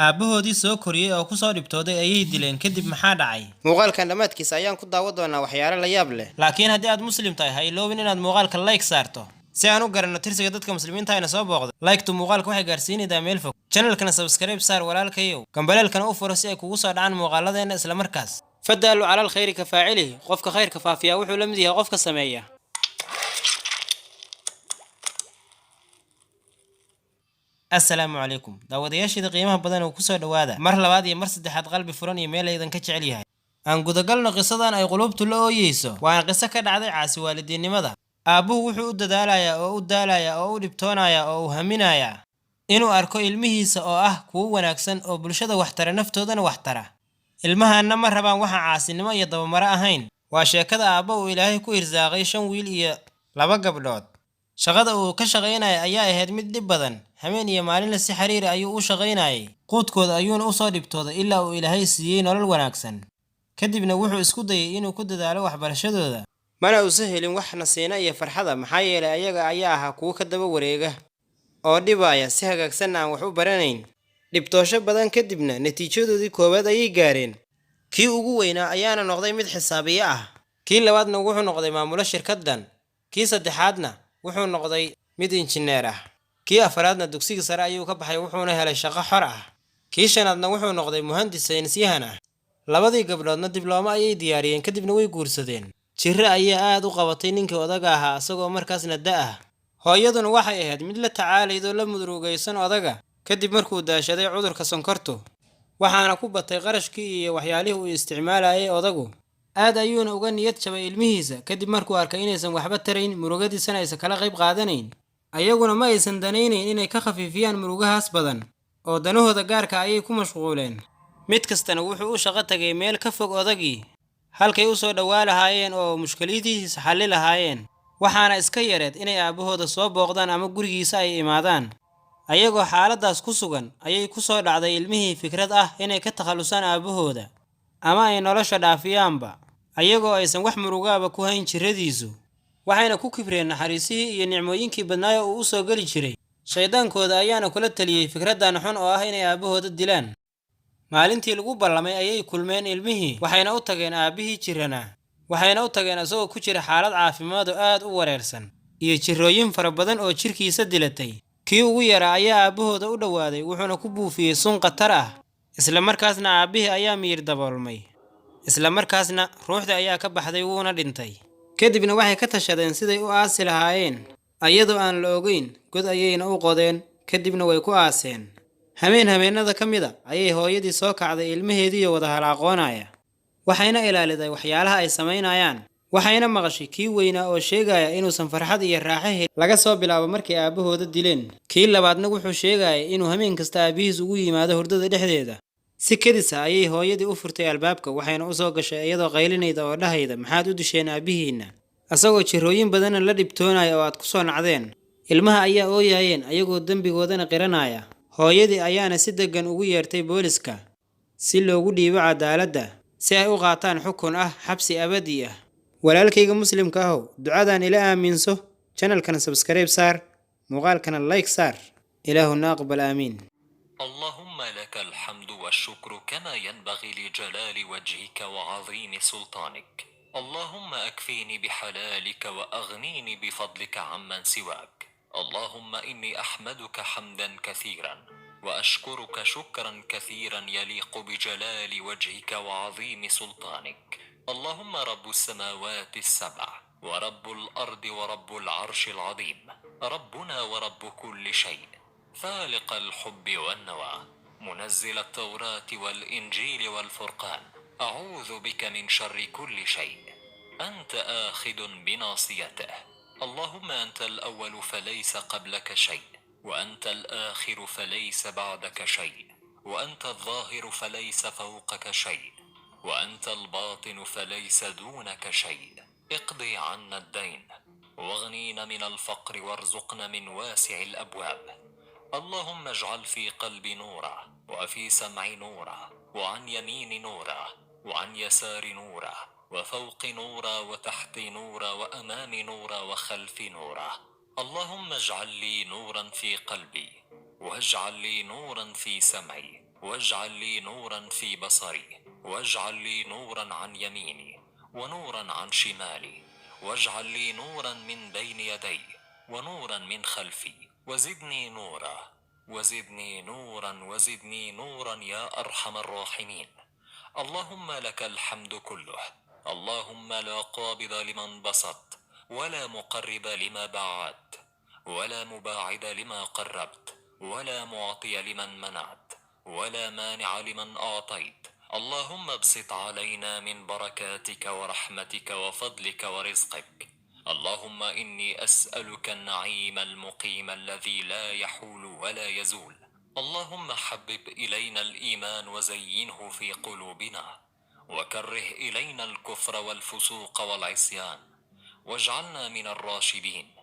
aabahoodii soo koriyey oo ku soo dhibtooday ayay dileen kadib maxaa dhacay muuqaalkan dhammaadkiisa ayaan ku daawan doonaa waxyaalo la yaab leh. laakiin haddii aad muslim tahay ha iloobin inaad muuqaalka like saarto si aan u garanno tirsiga dadka muslimiinta ayna soo booqdo like-tu muuqaalka waxay gaarsiinaysaa meel fog channelkana subscribe saar walaalkayow gambaleelkana u furo si ay kugu soo dhacaan muuqaaladeena isla markaas fadaalu cala alkhayri ka faacilihi qofka khayrka faafiya wuxuu la mid yahay qofka sameeya. السلام عليكم daawadayaashida qiimaha badan oo ku soo dhawaada mar labaad iyo mar saddexaad qalbi furan iyo meel aydan ka jecel yahay aan gudagalno qisadan ay qulubtu la ooyeyso waa qiso ka dhacday caasi waalidiinimada aabuhu wuxuu u dadaalayaa oo u daalayaa oo u dhibtoonayaa oo u haminayaa inuu arko ilmihiisa oo ah kuwa wanaagsan oo bulshada wax tara naftoodana wax tara ilmahaana ma rabaan waxa caasinimo iyo dabamaro ahayn waa sheekada aabbo uu ilaahay ku irsaaqay 5 wiil iyo 2 gabdhood shaqada uu ka shaqeynay ayaa ahayd mid dhib badan hameen iyo maalin si xiriir ayuu u shaqeynayay quudkooda ayuuna u soo dhibtooday ilaa uu ilaahay siiyay nolol wanaagsan kadibna wuxuu isku dayay inuu ku dadaalo waxbarashadooda mana uu sahelin wax nasiina iyo farxada maxaa yeelay ayaga ayaa ahaa kuwa ka daba wareega oo dhibaya si hagaagsan aan wax u baranayn dhibtoosho badan kadibna natiijadoodii koowaad ayay gaareen kii ugu weynaa ayaana noqday mid xisaabiye ah kii labaadna wuxuu noqday maamulo shirkaddan kii saddexaadna wuxuu noqday mid injineer ah kii afraadna dugsiga sare ayuu ka baxay wuxuuna helay shaqo xor ah kii shanaadna wuxuu noqday muhandis saynisyahan ah labadii gabdhoodna diblooma ayay diyaariyeen kadibna way guursadeen jirro ayaa aad u qabatay ninkii odaga ahaa isagoo markaasna da ah hooyaduna waxay ahayd mid la tacaalaydo la mudrugaysan odaga kadib markuu daashaday cudurka sonkortu waxaana ku batay qarashkii iyo waxyaalihii uu isticmaalayay odagu aad ayuuna uga niyad jabay ilmihiisa kadib markuu arkay inaysan waxba tarayn murugadiisana aysan kala qayb qaadanayn ayaguna ma aysan danaynayn inay ka khafiifiyaan murugahaas badan oo danahooda gaarka ayay ku mashquuleen mid kastana wuxuu u shaqo tagay meel ka fog odagii halkay u soo dhawaa lahaayeen oo mushkiladihiisa xalli lahaayeen waxaana iska yareed inay aabahooda soo booqdaan ama gurigiisa ay imaadaan ayagoo xaaladaas ku sugan ayay ku soo dhacday ilmihii fikrad ah inay ka takhalusaan aabahooda ama ay nolosha dhaafiyaanba ayagoo aysan wax murugaaba ku hayn jiradiisu waxayna ku kibreen naxariisihii iyo nicmooyinkii badnaayo uu u soo geli jiray shaydaankooda ayaana kula taliyey fikraddan xun oo ah inay aabahooda dilaan maalintii lagu ballamay ayay kulmeen ilmihii waxayna u tageen aabihii jiranaa waxayna u tageen isagoo ku jira xaalad caafimaad oo aad u wareersan iyo jirrooyin fara badan oo jirkiisa dilatay kii ugu yaraa ayaa aabahooda u dhowaaday wuxuuna ku buufiyey sun khatar ah isla markaasna aabihii ayaa miyir daboolmay isla markaasna ruuxda ayaa ka baxday wuuna dhintay kadibna waxay ka tashadeen siday u aasi lahaayeen ayadoo aan la ogeyn god ayayna u qodeen kadibna way ku aaseen habeenada ka mida ayay hooyadii soo kacday ilmaheedii wada halaaqoonaya waxayna ilaaliday waxyaalaha ay samaynayaan waxayna maqashay kii weynaa oo sheegaya inuusan farxad iyo raaxo helin laga soo bilaabo markii aabahooda dileen kii labaadna wuxuu sheegayay inuu habeen kasta aabihiis ugu yimaado hurdada dhexdeeda si kedisa ayay hooyadii u furtay albaabka waxayna u soo gashay iyadoo qaylinayda oo dhahayda maxaad u disheen aabihiinna asagoo jirrooyin badanna la dhibtoonaya oo aad ku soo nacdeen ilmaha ayaa ooyayeen ayagoo dembigoodana qiranaya hooyadii ayaana si deggan ugu yeertay booliska si loogu dhiibo cadaaladda si ay u qaataan xukun ah xabsi abadi ah walaalkayga muslimka ahow ducadan ila aaminso channelkana subscribe saar muuqaalkana like saar ilaahuna aqbal aamiin اللهم لك الحمد والشكر كما ينبغي لجلال وجهك وعظيم سلطانك اللهم أكفيني بحلالك وأغنيني بفضلك عمن سواك اللهم إني أحمدك حمدا كثيرا وأشكرك شكرا كثيرا يليق بجلال وجهك وعظيم سلطانك اللهم رب السماوات السبع ورب الأرض ورب العرش العظيم ربنا ورب كل شيء فالق الحب والنوى منزل التوراة والإنجيل والفرقان أعوذ بك من شر كل شيء أنت آخذ بناصيته اللهم أنت الأول فليس قبلك شيء وأنت الآخر فليس بعدك شيء وأنت الظاهر فليس فوقك شيء وأنت الباطن فليس دونك شيء اقضي عنا الدين واغنينا من الفقر وارزقنا من واسع الأبواب اللهم اجعل في قلبي نورا وفي سمعي نورا وعن يمين نورا وعن يسار نورا وفوق نورا وتحت نورا وأمام نورا وخلف نورا اللهم اجعل لي نورا في قلبي واجعل لي نورا في سمعي واجعل لي نورا في بصري، واجعل لي نورا عن يميني ونورا عن شمالي، واجعل لي نورا من بين يدي ونورا من خلفي، وزدني نورا وزدني نورا وزدني نورا يا أرحم الراحمين. اللهم لك الحمد كله، اللهم لا قابض لمن بسطت ولا مقرب لما بعدت ولا مباعد لما قربت ولا معطي لمن منعت ولا مانع لمن أعطيت. اللهم ابسط علينا من بركاتك ورحمتك وفضلك ورزقك. اللهم إني أسألك النعيم المقيم الذي لا يحول ولا يزول. اللهم حبب إلينا الإيمان وزينه في قلوبنا، وكره إلينا الكفر والفسوق والعصيان، واجعلنا من الراشدين.